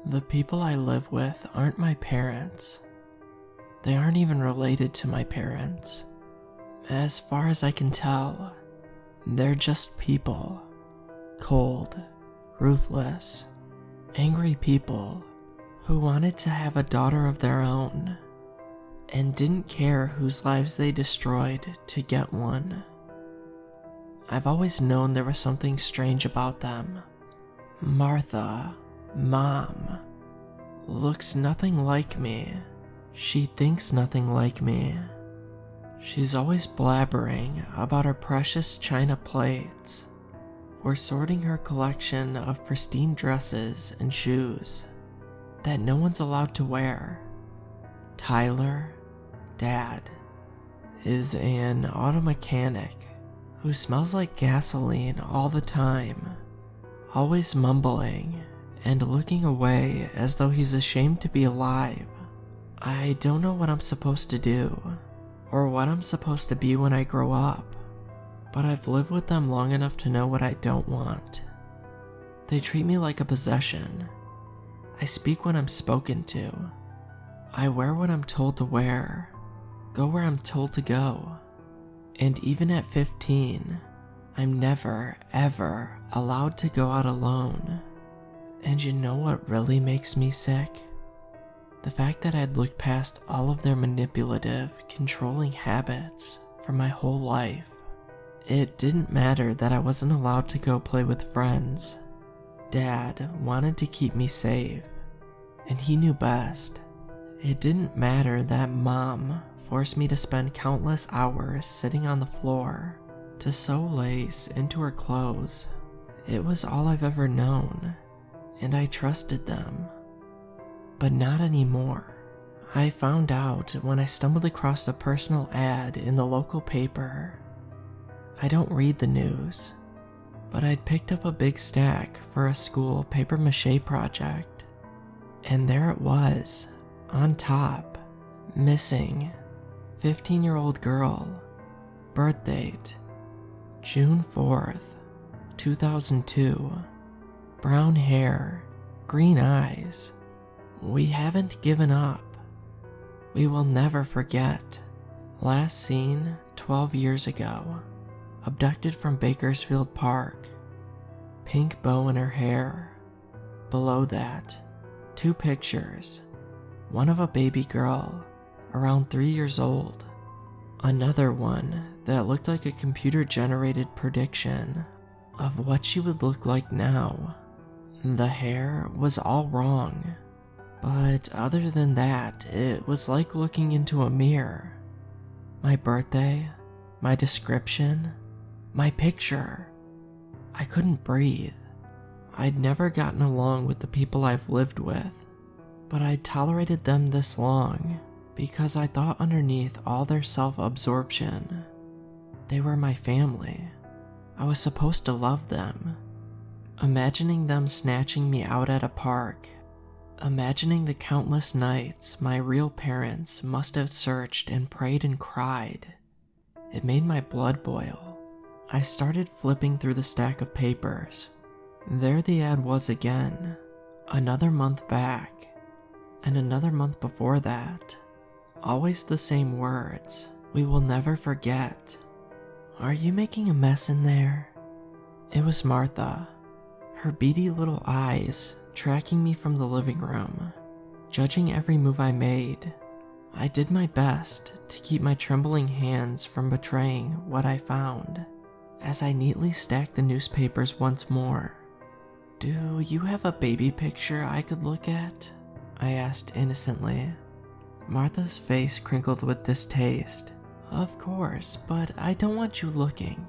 The people I live with aren't my parents. They aren't even related to my parents. As far as I can tell, they're just people. Cold, ruthless, angry people who wanted to have a daughter of their own and didn't care whose lives they destroyed to get one. I've always known there was something strange about them. Martha, Mom, looks nothing like me. She thinks nothing like me. She's always blabbering about her precious china plates, or sorting her collection of pristine dresses and shoes that no one's allowed to wear. Tyler, Dad, is an auto mechanic who smells like gasoline all the time, always mumbling and looking away as though he's ashamed to be alive. I don't know what I'm supposed to do, or what I'm supposed to be when I grow up, but I've lived with them long enough to know what I don't want. They treat me like a possession. I speak when I'm spoken to. I wear what I'm told to wear, go where I'm told to go, and even at 15, I'm never, ever allowed to go out alone. And you know what really makes me sick? The fact that I'd looked past all of their manipulative, controlling habits for my whole life. It didn't matter that I wasn't allowed to go play with friends. Dad wanted to keep me safe, and he knew best. It didn't matter that Mom forced me to spend countless hours sitting on the floor to sew lace into her clothes. It was all I've ever known, and I trusted them. But not anymore. I found out when I stumbled across a personal ad in the local paper. I don't read the news, but I'd picked up a big stack for a school papier-mâché project, and there it was, on top, missing, 15-year-old girl, birth date, June 4th, 2002, brown hair, green eyes. We haven't given up. We will never forget. Last seen 12 years ago. Abducted from Bakersfield Park. Pink bow in her hair. Below that, 2 pictures. One of a baby girl, around 3 years old. Another one that looked like a computer-generated prediction of what she would look like now. The hair was all wrong. But other than that, it was like looking into a mirror. My birthday, my description, my picture. I couldn't breathe. I'd never gotten along with the people I've lived with, but I'd tolerated them this long because I thought underneath all their self-absorption, they were my family. I was supposed to love them. Imagining them snatching me out at a park, imagining the countless nights my real parents must have searched and prayed and cried, it made my blood boil. I started flipping through the stack of papers. There the ad was again, another month back, and another month before that. Always the same words, we will never forget. Are you making a mess in there? It was Martha, her beady little eyes tracking me from the living room, judging every move I made. I did my best to keep my trembling hands from betraying what I found, as I neatly stacked the newspapers once more. Do you have a baby picture I could look at? I asked innocently. Martha's face crinkled with distaste. Of course, but I don't want you looking.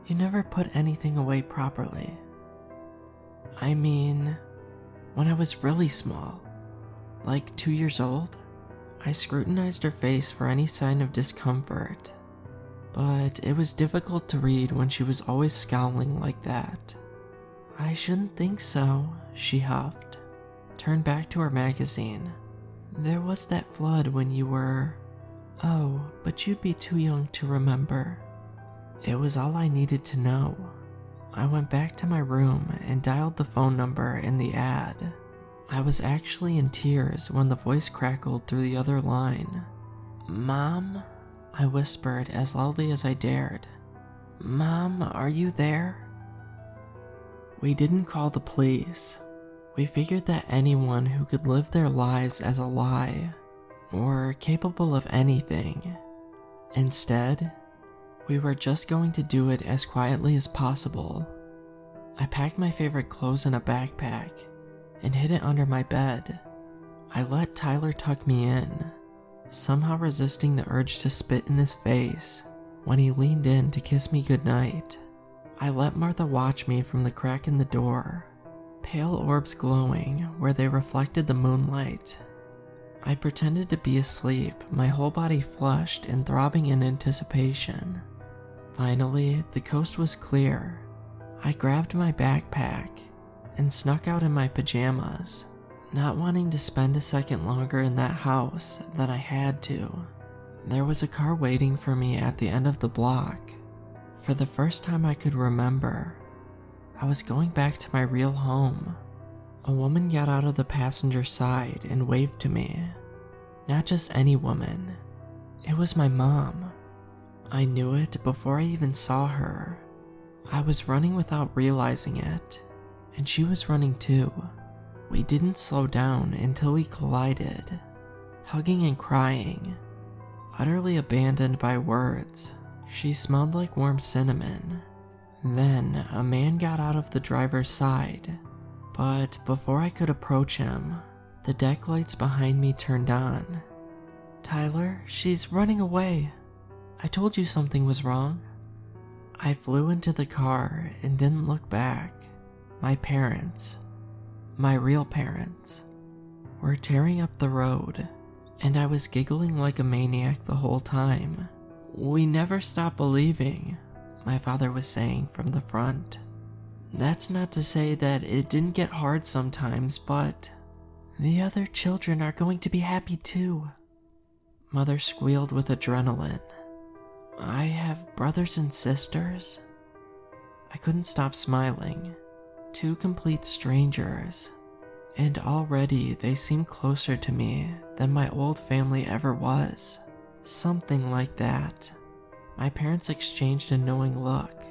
You never put anything away properly. I mean, when I was really small, like 2 years old, I scrutinized her face for any sign of discomfort, but it was difficult to read when she was always scowling like that. I shouldn't think so, she huffed, turned back to her magazine. There was that flood when you were... Oh, but you'd be too young to remember. It was all I needed to know. I went back to my room and dialed the phone number in the ad. I was actually in tears when the voice crackled through the other line. "Mom?" I whispered as loudly as I dared. "Mom, are you there?" We didn't call the police. We figured that anyone who could live their lives as a lie were capable of anything. Instead, we were just going to do it as quietly as possible. I packed my favorite clothes in a backpack and hid it under my bed. I let Tyler tuck me in, somehow resisting the urge to spit in his face when he leaned in to kiss me goodnight. I let Martha watch me from the crack in the door, pale orbs glowing where they reflected the moonlight. I pretended to be asleep, my whole body flushed and throbbing in anticipation. Finally, the coast was clear. I grabbed my backpack and snuck out in my pajamas, not wanting to spend a second longer in that house than I had to. There was a car waiting for me at the end of the block. For the first time I could remember, I was going back to my real home. A woman got out of the passenger side and waved to me. Not just any woman. It was my mom. I knew it before I even saw her. I was running without realizing it, and she was running too. We didn't slow down until we collided, hugging and crying, utterly abandoned by words. She smelled like warm cinnamon. Then a man got out of the driver's side, but before I could approach him, the deck lights behind me turned on. "Tyler, she's running away. I told you something was wrong." I flew into the car and didn't look back. My parents, my real parents, were tearing up the road, and I was giggling like a maniac the whole time. "We never stop believing," my father was saying from the front. "That's not to say that it didn't get hard sometimes, but the other children are going to be happy too." Mother squealed with adrenaline. "I have brothers and sisters?" I couldn't stop smiling. Two complete strangers, and already they seemed closer to me than my old family ever was. Something like that. My parents exchanged a knowing look,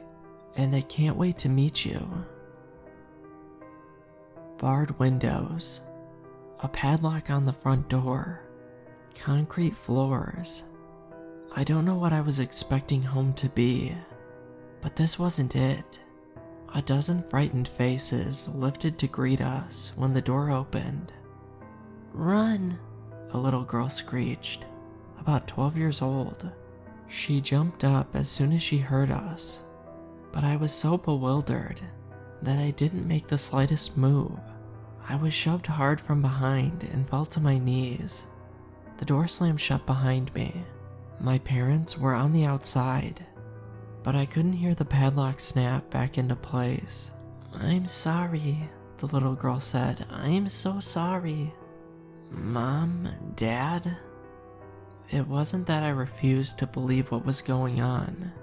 and they can't wait to meet you. Barred windows, a padlock on the front door, concrete floors. I don't know what I was expecting home to be, but this wasn't it. A dozen frightened faces lifted to greet us when the door opened. "Run!" a little girl screeched, about 12 years old. She jumped up as soon as she heard us, but I was so bewildered that I didn't make the slightest move. I was shoved hard from behind and fell to my knees. The door slammed shut behind me. My parents were on the outside, but I couldn't hear the padlock snap back into place. "I'm sorry," the little girl said. "I'm so sorry." "Mom? Dad?" It wasn't that I refused to believe what was going on.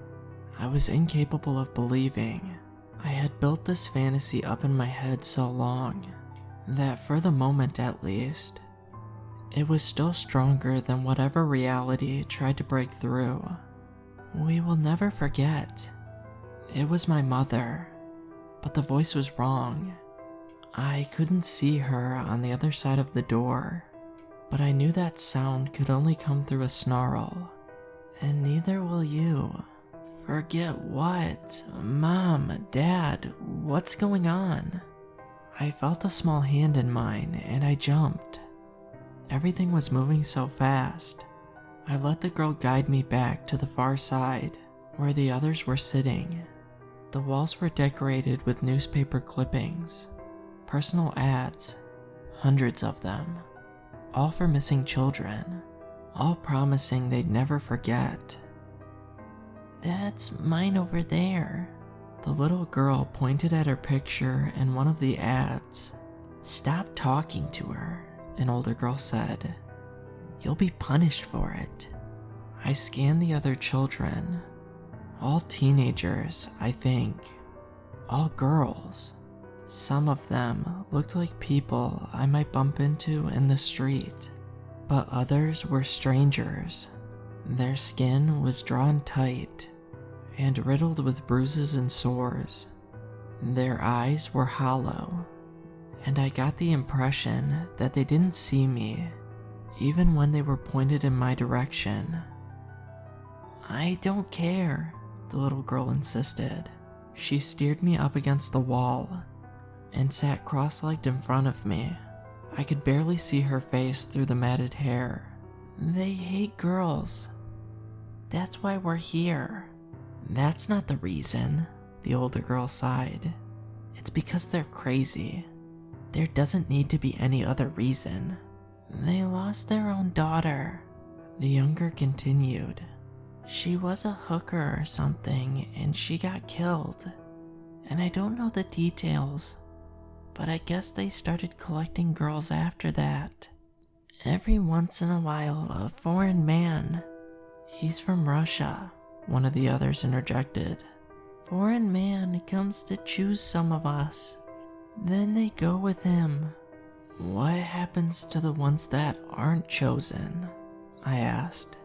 I was incapable of believing. I had built this fantasy up in my head so long that for the moment at least, it was still stronger than whatever reality tried to break through. "We will never forget." It was my mother, but the voice was wrong. I couldn't see her on the other side of the door, but I knew that sound could only come through a snarl. "And neither will you." "Forget what? Mom, Dad, what's going on?" I felt a small hand in mine and I jumped. Everything was moving so fast. I let the girl guide me back to the far side, where the others were sitting. The walls were decorated with newspaper clippings, personal ads, hundreds of them, all for missing children, all promising they'd never forget. "That's mine over there." The little girl pointed at her picture in one of the ads. "Stop talking to her," an older girl said. "You'll be punished for it." I scanned the other children. All teenagers, I think. All girls. Some of them looked like people I might bump into in the street, but others were strangers. Their skin was drawn tight and riddled with bruises and sores. Their eyes were hollow, and I got the impression that they didn't see me, even when they were pointed in my direction. "I don't care," the little girl insisted. She steered me up against the wall and sat cross-legged in front of me. I could barely see her face through the matted hair. "They hate girls. That's why we're here." "That's not the reason," the older girl sighed. "It's because they're crazy. There doesn't need to be any other reason." "They lost their own daughter," the younger continued. "She was a hooker or something, and she got killed. And I don't know the details, but I guess they started collecting girls after that. Every once in a while, a foreign man. He's from Russia," one of the others interjected. "Foreign man comes to choose some of us. Then they go with him." "What happens to the ones that aren't chosen?" I asked.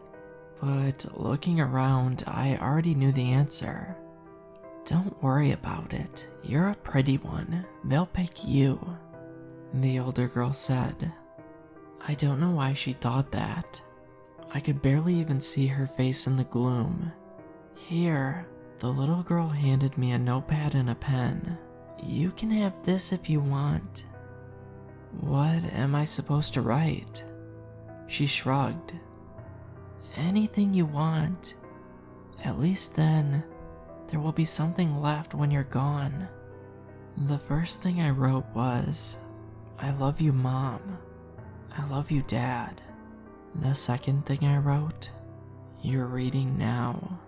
But looking around, I already knew the answer. "Don't worry about it. You're a pretty one. They'll pick you," the older girl said. I don't know why she thought that. I could barely even see her face in the gloom. "Here," the little girl handed me a notepad and a pen. "You can have this if you want." "What am I supposed to write?" She shrugged. "Anything you want. At least then, there will be something left when you're gone." The first thing I wrote was, "I love you, Mom. I love you, Dad." The second thing I wrote, "You're reading now."